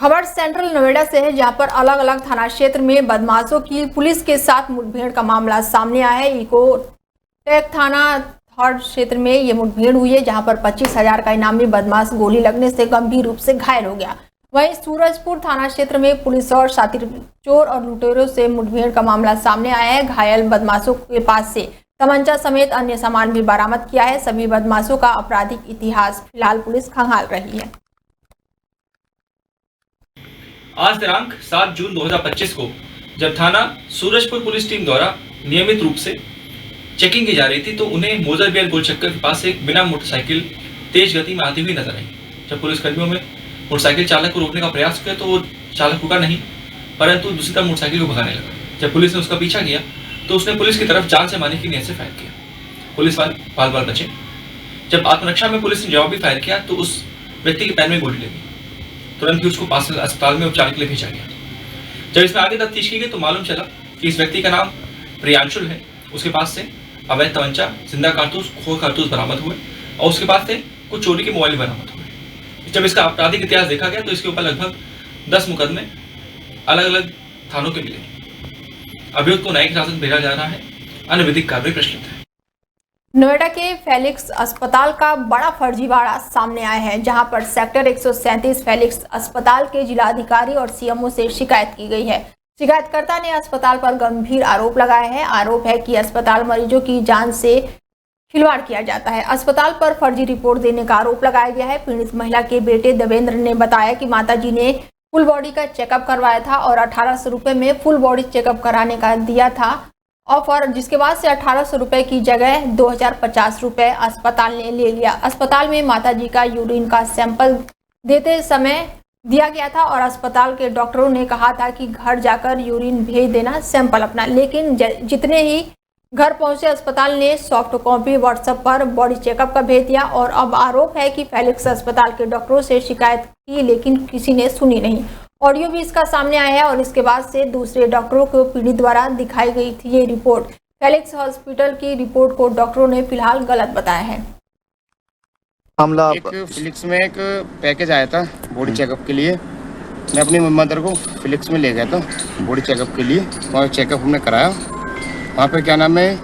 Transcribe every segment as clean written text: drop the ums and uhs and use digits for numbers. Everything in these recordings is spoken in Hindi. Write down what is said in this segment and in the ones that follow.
खबर सेंट्रल नोएडा से है, जहां पर अलग अलग थाना क्षेत्र में बदमाशों की पुलिस के साथ मुठभेड़ का मामला सामने आया है। इको टेक थाना थर्ड क्षेत्र में ये मुठभेड़ हुई है, जहां पर 25,000 का इनामी बदमाश गोली लगने से गंभीर रूप से घायल हो गया। वहीं सूरजपुर थाना क्षेत्र में पुलिस और साथी चोर और लुटेरों से मुठभेड़ का मामला सामने आया है। घायल बदमाशों के पास से तमंचा समेत अन्य सामान भी बरामद किया है। सभी बदमाशों का आपराधिक इतिहास फिलहाल पुलिस खंगाल रही है। आज दिनांक 7 जून 2025 को जब थाना सूरजपुर पुलिस टीम द्वारा नियमित रूप से चेकिंग की जा रही थी, तो उन्हें मोजरबियल गोलचक्कर के पास एक बिना मोटरसाइकिल तेज गति में आती हुई नजर आई। जब पुलिसकर्मियों में मोटरसाइकिल चालक को रोकने का प्रयास किया तो वो चालक रुका नहीं, परंतु दूसरी तरफ मोटरसाइकिल को भगाने लगा। जब पुलिस ने उसका पीछा किया तो उसने पुलिस की तरफ जान से मारने की नीयत से फायर किया। पुलिस वाले बाल बाल बचे। जब आत्मरक्षा में पुलिस ने जवाबी फायर किया तो उस व्यक्ति के पैर में गोली लगी। तुरंत ही उसको पास अस्पताल में उपचार के लिए भेजा गया। जब इसमें आगे तफ्तीश की गई तो मालूम चला कि इस व्यक्ति का नाम प्रियांशुल है। उसके पास से अवैध तमंचा, जिंदा कारतूस, खोल कारतूस बरामद हुए और उसके पास से कुछ चोरी के मोबाइल बरामद हुए। जब इसका आपराधिक इतिहास देखा गया तो इसके ऊपर लगभग 10 मुकदमे अलग अलग थानों के मिले। अभियुक्त को न्यायिक हिरासत में भेजा जा रहा है। अन्य विधिक कार्रवाई प्रचलित है। नोएडा के फेलिक्स अस्पताल का बड़ा फर्जीवाड़ा सामने आया है, जहां पर सेक्टर 137 फेलिक्स अस्पताल के जिलाधिकारी और सीएमओ से शिकायत की गई है। शिकायतकर्ता ने अस्पताल पर गंभीर आरोप लगाया है। आरोप है कि अस्पताल मरीजों की जान से खिलवाड़ किया जाता है। अस्पताल पर फर्जी रिपोर्ट देने का आरोप लगाया गया है। पीड़ित महिला के बेटे देवेंद्र ने बताया कि माताजी ने फुल बॉडी का चेकअप करवाया था और 1800 रुपये में फुल बॉडी चेकअप कराने का दिया था ऑफर, जिसके बाद से 1800 रुपये की जगह 2050 रुपये अस्पताल ने ले लिया। अस्पताल में माताजी का यूरिन का सैंपल देते समय दिया गया था और अस्पताल के डॉक्टरों ने कहा था कि घर जाकर यूरिन भेज देना सैंपल अपना, लेकिन जितने ही घर पहुंचे अस्पताल ने सॉफ्ट कॉपी व्हाट्सएप पर बॉडी चेकअप का भेज दिया। और अब आरोप है कि फेलिक्स अस्पताल के डॉक्टरों से शिकायत की, लेकिन किसी ने सुनी नहीं। ऑडियो भी इसका सामने आया है और इसके बाद से दूसरे डॉक्टरों को पीड़ित द्वारा दिखाई गई थी ये रिपोर्ट। फेलिक्स हॉस्पिटल की रिपोर्ट को डॉक्टरों ने फिलहाल गलत बताया है। मामला एक फिलिक्स में एक पैकेज आया था बॉडी चेकअप के लिए। मैं अपनी मदर को फिलिक्स में ले गया था बॉडी चेकअप के लिए। वहाँ चेकअप हमने कराया। वहाँ पे क्या नाम है,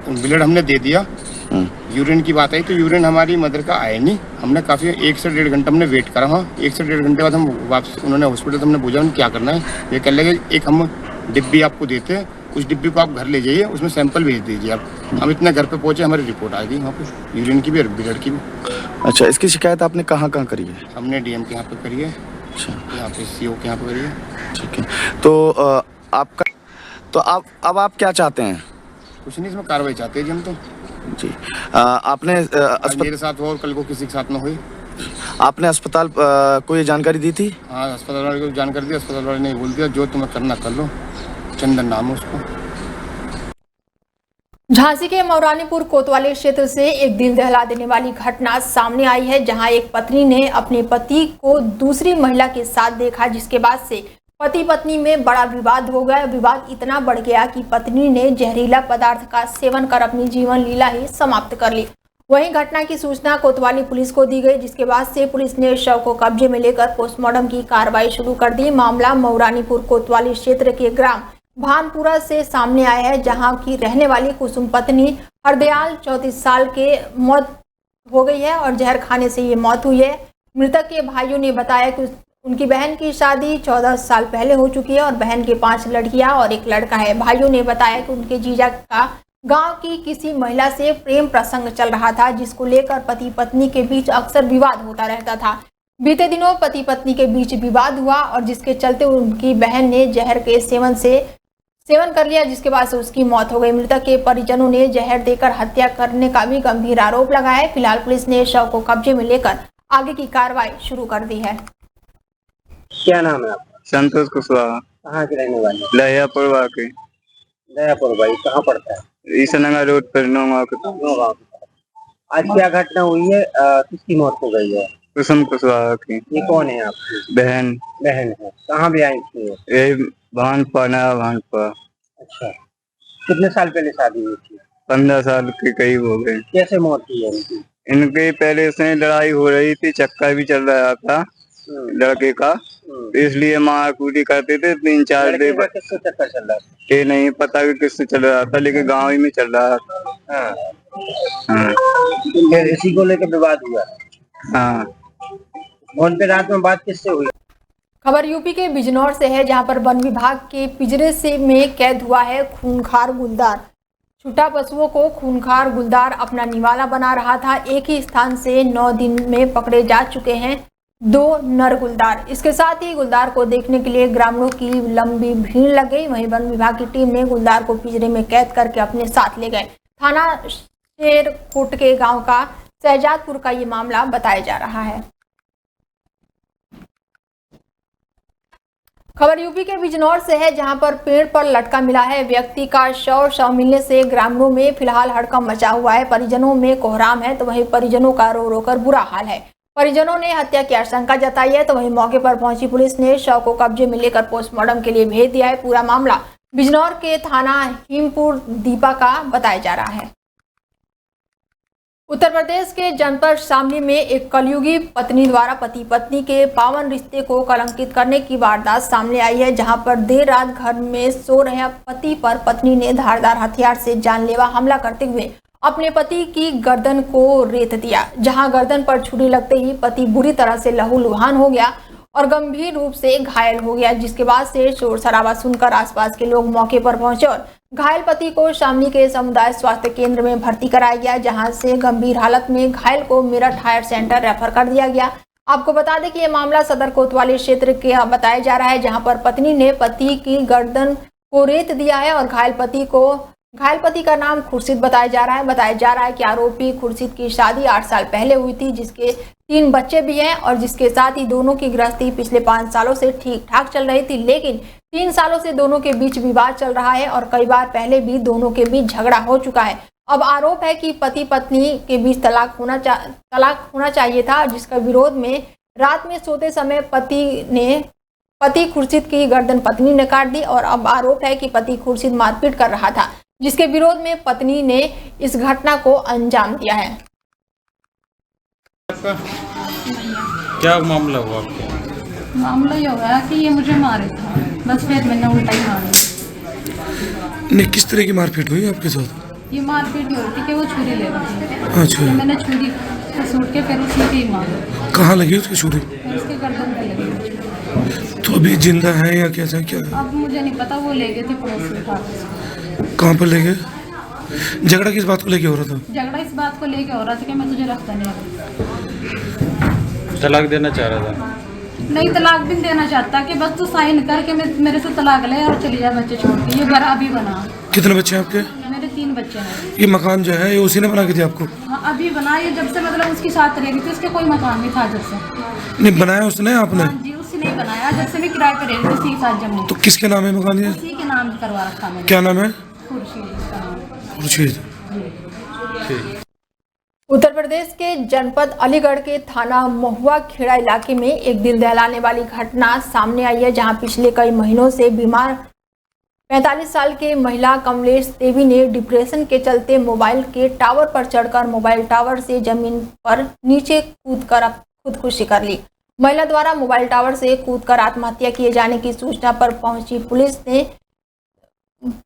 ब्लड हमने दे दिया। यूरिन की बात आई तो यूरिन हमारी मदर का आया नहीं। हमने काफ़ी 1 से 1.5 घंटा हमने वेट करा। वहाँ 1 से 1.5 घंटे बाद हम वापस, उन्होंने हॉस्पिटल से हमने पूछा क्या करना है। ये कह लगे एक हम डिब्बी आपको देते हैं, उस डिब्बी को आप घर ले जाइए, उसमें सैंपल भेज दीजिए आप। हम इतने घर पे पहुंचे, हमारी रिपोर्ट आ गई वहाँ पे यूरिन की भी और ब्लड की भी। अच्छा, इसकी शिकायत आपने कहाँ कहाँ करी है? हमने डीएम के यहाँ पे करी है। अच्छा, यहाँ पे सीओ के यहाँ पे करी है। ठीक है। तो आपका अब आप क्या चाहते हैं? कुछ नहीं, इसमें कार्रवाई चाहते हैं जी हम तो। जी, आपने मेरे साथ हो और कल को किसी के साथ ना हुई। आपने अस्पताल को ये जानकारी दी थी? हाँ, अस्पताल वाले को जानकारी दी। अस्पताल वाले ने बोल दिया जो तुम्हें करना कर लो। चंदन नाम है उसको। झांसी के मौरानीपुर कोतवाली क्षेत्र से एक दिल दहला देने वाली घटना सामने आई है, जहां एक पत्नी ने अपने पति को दूसरी महिला के साथ देखा, जिसके बाद से पति पत्नी में बड़ा विवाद हो गया। विवाद इतना बढ़ गया कि पत्नी ने जहरीला पदार्थ का सेवन कर अपनी जीवन लीला ही समाप्त कर ली। वहीं घटना की सूचना कोतवाली पुलिस को दी गई, जिसके बाद से पुलिस ने शव को कब्जे में लेकर पोस्टमार्टम की कार्रवाई शुरू कर दी। मामला मौरानीपुर कोतवाली क्षेत्र के ग्राम भानपुरा से सामने आया है, जहां की रहने वाली कुसुम पत्नी हरदयाल 34 साल के मौत हो गई है और जहर खाने से ये मौत हुई है। मृतक के भाइयों ने बताया कि उनकी बहन की शादी 14 साल पहले हो चुकी है और बहन के 5 लड़कियां और 1 लड़का है। भाइयों ने बताया कि उनके जीजा का गांव की किसी महिला से प्रेम प्रसंग चल रहा था, जिसको लेकर पति पत्नी के बीच अक्सर विवाद होता रहता था। बीते दिनों पति पत्नी के बीच विवाद हुआ और जिसके चलते उनकी बहन ने जहर के सेवन कर लिया, जिसके बाद से उसकी मौत हो गई। मृतक के परिजनों ने जहर देकर हत्या करने का भी गंभीर आरोप लगाया है। फिलहाल पुलिस ने शव को कब्जे में लेकर आगे की कार्रवाई शुरू कर दी है। क्या नाम है आपका? संतोष कुशवाहा। कहाँ के रहने वाले? लहियापुर वाके। दयापुर भाई कहाँ पड़ता है? ईसानगर रोड पर नौगांव के। आज क्या घटना हुई है? किसकी मौत हो गई है? कुसुम कुशवाहा की। ये कौन है आपकी? बहन है। कहाँ भी आई थी? यही भानपुरा, नया भानपुरा। अच्छा, कितने साल पहले शादी हुई थी? 15 साल के करीब हो गए। कैसे मौत हुई है इनकी? इनके पहले से लड़ाई हो रही थी, चक्कर भी चल रहा था। लड़के का, तो इसलिए मारकूटी करते थे 3-4 लड़के दिन। का किससे चक्कर चल रहा ये नहीं पता कि किससे चल रहा था, लेकिन गाँव ही में चल रहा था। है? हाँ। हाँ फिर इसी को लेकर विवाद हुआ। हाँ। फोन पे रात में बात किससे हुई? खबर यूपी के बिजनौर से है, जहां पर वन विभाग के पिंजरे से में कैद हुआ है खूंखार गुलदार। छूटा पशुओं को खूंखार गुलदार अपना निवाला बना रहा था। एक ही स्थान से 9 दिन में पकड़े जा चुके हैं 2 नर गुलदार। इसके साथ ही गुलदार को देखने के लिए ग्रामीणों की लंबी भीड़ लग गई। वहीं वन विभाग की टीम ने गुलदार को पिंजरे में कैद करके अपने साथ ले गए। थाना शेरकोट के गांव का शहजादपुर का ये मामला बताया जा रहा है। खबर यूपी के बिजनौर से है, जहां पर पेड़ पर लटका मिला है व्यक्ति का शव मिलने से ग्रामीणों में फिलहाल हड़कंप मचा हुआ है। परिजनों में कोहराम है, तो वहीं परिजनों का रो रो कर बुरा हाल है। परिजनों ने हत्या की आशंका जताई है, तो वहीं मौके पर पहुंची पुलिस ने शव को कब्जे में लेकर पोस्टमार्टम के लिए भेज दिया है। पूरा मामला बिजनौर के थाना हिमपुर दीपा का बताया जा रहा है। उत्तर प्रदेश के जनपद शामली में एक कलयुगी पत्नी द्वारा पति पत्नी के पावन रिश्ते को कलंकित करने की वारदात सामने आई है, जहां पर देर रात घर में सो रहे पति पर पत्नी ने धारदार हथियार से जानलेवा हमला करते हुए अपने पति की गर्दन को रेत दिया। जहां गर्दन पर छुरी लगते ही पति बुरी तरह से लहूलुहान हो गया और गंभीर रूप से घायल हो गया, जिसके बाद से शोर शराबा सुनकर आसपास के लोग मौके पर पहुंचे और घायल पति को शामली के समुदाय स्वास्थ्य केंद्र में भर्ती कराया गया, जहां से गंभीर हालत में घायल को मेरठ हायर सेंटर रेफर कर दिया गया। आपको बता दें कि यह मामला सदर कोतवाली क्षेत्र के बताया जा रहा है, जहां पर पत्नी ने पति की गर्दन को रेत दिया है और घायल पति का नाम खुर्शीद बताया जा रहा है कि आरोपी खुर्शीद की शादी 8 साल पहले हुई थी, जिसके 3 बच्चे भी हैं और जिसके साथ ही दोनों की गृहस्थी पिछले 5 सालों से ठीक ठाक चल रही थी। लेकिन 3 सालों से दोनों के बीच विवाद चल रहा है और कई बार पहले भी दोनों के बीच झगड़ा हो चुका है। अब आरोप है कि पति पत्नी के बीच तलाक होना चाहिए था, जिसका विरोध में रात में सोते समय पति खुर्शीद की गर्दन पत्नी ने काट दी और अब आरोप है कि पति खुर्शीद मारपीट कर रहा था, जिसके विरोध में पत्नी ने इस घटना को अंजाम दिया है। क्या मामला हुआ आपको? मामला ये हुआ कि ये मुझे मारे था, बस फिर मैंने उल्टा ही मारा। नहीं, किस तरह की मारपीट हुई आपके साथ? ये मारपीट ये होती कि वो छुरी ले रही थी। अच्छा। तो मैंने छुरी सूट के फिर उसी पे ही मारा। कहाँ लगी उसकी छुरी? उसके गर्दन पे लगी। तो अभी जिंदा है या कैसा क्या? अब मुझे नहीं पता, वो ले गए थे पड़ोस में उठा के। कहाँ पर ले गए? झगड़ा किस बात को लेके हो रहा था? झगड़ा इस बात को लेके हो रहा था कि मैं तुझे रखता नहीं। तलाक देना चाह रहा था? नहीं, तलाक भी देना चाहता कि बस तू साइन करके मेरे से तलाक ले और चली जा बच्चे छोड़ के। ये घर अभी बना। कितने बच्चे हैं आपके? मेरे 3 बच्चे हैं। ये मकान जो है ये उसी ने बना के दिया आपको? हाँ, अभी बना। ये जब से मतलब उसकी साथ रह रही थी, उसके कोई मकान नहीं था जब से। नहीं बनाया उसने, आपने? हाँ जी, उसने नहीं बनाया। जब से मैं किराए पर रह रही थी उसी के साथ जमीन। तो किसके नाम है मकान ये? उसी के नाम करवा रखा मैंने। क्या नाम है? खुर्शीद उसका नाम। खुर्शीद। उत्तर प्रदेश के जनपद अलीगढ़ के थाना महुआ खेड़ा इलाके में एक दिल दहलाने वाली घटना सामने आई है, जहां पिछले कई महीनों से बीमार 45 साल के महिला कमलेश देवी ने डिप्रेशन के चलते मोबाइल के टावर पर चढ़कर मोबाइल टावर से जमीन पर नीचे कूदकर खुदकुशी कर ली। महिला द्वारा मोबाइल टावर से कूदकर आत्महत्या किए जाने की सूचना पर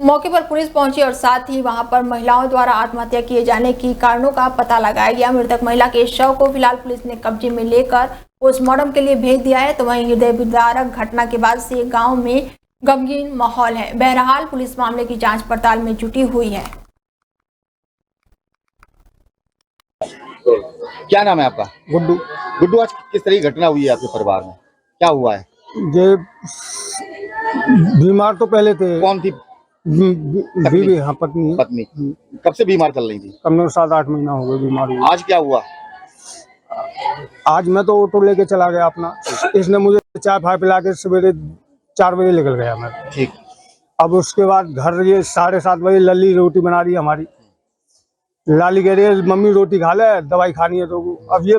मौके पर पुलिस पहुंची और साथ ही वहां पर महिलाओं द्वारा आत्महत्या किए जाने की कारणों का पता लगाया गया। मृतक महिला के शव को फिलहाल पुलिस ने कब्जे में लेकर पोस्टमार्टम के लिए भेज दिया है। तो वहीं हृदय विदारक घटना के बाद से गांव में गमगीन माहौल है। बहरहाल पुलिस मामले की जांच पड़ताल में जुटी हुई है। क्या नाम है आपका? गुड्डू। गुड्डू, आज किस तरह की घटना हुई है आपके परिवार में? क्या हुआ है? ये बीमार तो पहले थे। कौन थी? बीवी। हाँ, पत्नी। पत्नी कब से बीमार चल रही थी? कम से कम 7-8 महीना हो गए बीमार हुई। आज क्या हुआ? आज मैं तो ऑटो लेके चला गया अपना। इसने मुझे चाय फाय पिला के सवेरे 4 बजे निकल गया मैं। ठीक। अब उसके बाद घर ये 7:30 बजे लल्ली रोटी बना रही है हमारी। लाली कह रही है मम्मी रोटी खा ले, दवाई खानी है तो। अब ये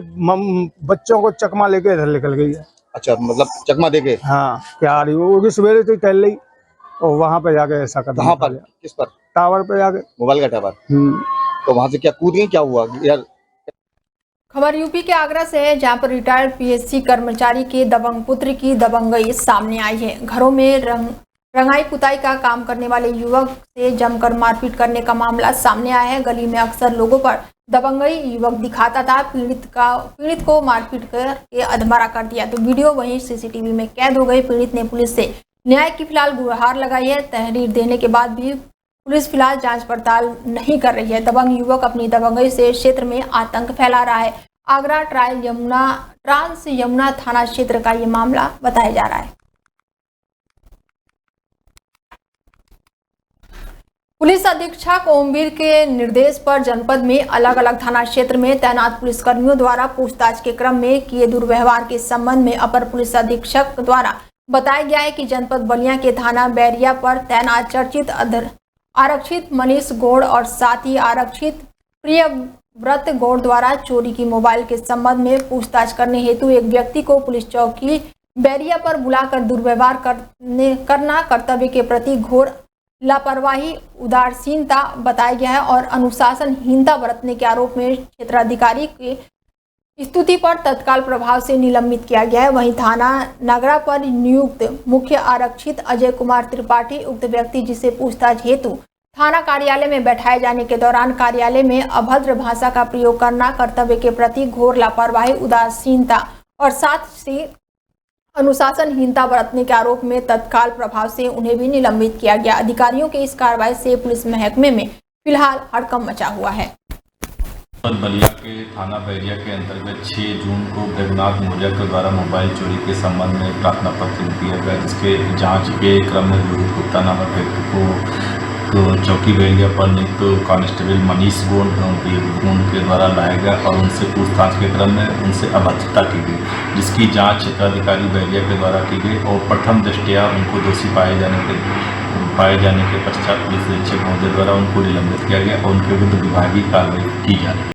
बच्चों को चकमा लेके इधर निकल गई है। अच्छा, मतलब चकमा देके? हाँ, क्या आ रही वो भी सवेरे से टहल रही और वहाँ पे जाके ऐसा कर। कहाँ पर? किस पर? टावर पे जाके। मोबाइल का टावर? तो वहाँ से क्या कूद गई? क्या हुआ यार? खबर यूपी के आगरा से है, जहां पर रिटायर्ड पीएससी कर्मचारी के दबंग पुत्र की दबंगई सामने आई है। घरों में रंगाई पुताई का काम करने वाले युवक से जमकर मारपीट करने का मामला सामने आया है। गली में अक्सर लोगों पर दबंगई युवक दिखाता था। पीड़ित को मारपीट करके अधमरा कर दिया तो वीडियो वहीं सीसीटीवी में कैद हो गई। पीड़ित ने पुलिस से न्याय की फिलहाल गुहार लगाई है। तहरीर देने के बाद भी पुलिस फिलहाल जांच पड़ताल नहीं कर रही है। दबंग युवक अपनी दबंगई से क्षेत्र में आतंक फैला रहा है। आगरा ट्रांस यमुना थाना क्षेत्र का ये मामला बताया जा रहा है। पुलिस अधीक्षक ओमवीर के निर्देश पर जनपद में अलग अलग थाना क्षेत्र में तैनात पुलिसकर्मियों द्वारा पूछताछ के क्रम में किए दुर्व्यवहार के संबंध में अपर पुलिस अधीक्षक द्वारा बताया गया है कि जनपद बलिया के थाना बैरिया पर तैनात चर्चित आरक्षित मनीष गौड़ और साथ ही आरक्षित प्रियव्रत गौड़ द्वारा चोरी की मोबाइल के संबंध में पूछताछ करने हेतु एक व्यक्ति को पुलिस चौकी बैरिया पर बुलाकर दुर्व्यवहार करना कर्तव्य के प्रति घोर लापरवाही उदासीनता बताया गया है और अनुशासनहीनता बरतने के आरोप में क्षेत्राधिकारी की स्तुति पर तत्काल प्रभाव से निलंबित किया गया है। वहीं थाना नगरा पर नियुक्त मुख्य आरक्षित अजय कुमार त्रिपाठी उक्त व्यक्ति जिसे पूछताछ हेतु थाना कार्यालय में बैठाए जाने के दौरान कार्यालय में अभद्र भाषा का प्रयोग करना, कर्तव्य के प्रति घोर लापरवाही उदासीनता और साथ ही अनुशासनहीनता बरतने के आरोप में तत्काल प्रभाव से उन्हें भी निलंबित किया गया। अधिकारियों के इस कार्रवाई से पुलिस महकमे में फिलहाल हड़कंप मचा हुआ है। बलिया के थाना बैरिया के अंतर्गत 6 जून को जगन्नाथ मौर्य के द्वारा मोबाइल चोरी के संबंध में प्रार्थना पत्र दिया गया, जिसके जांच के क्रम में रोहित गुप्ता नामक व्यक्ति को चौकी बैरिया पर नियुक्त कांस्टेबल मनीष गौड़ के द्वारा लाया गया और उनसे पूछताछ के क्रम में उनसे अभद्रता की गई, जिसकी जांच क्षेत्राधिकारी बैरिया के द्वारा की गई और प्रथम दृष्टया उनको दोषी पाए जाने के पश्चात पुलिस अधीक्षक महोदय द्वारा उनको निलंबित किया गया और उनके विरुद्ध विभागीय कार्रवाई की जा रही है।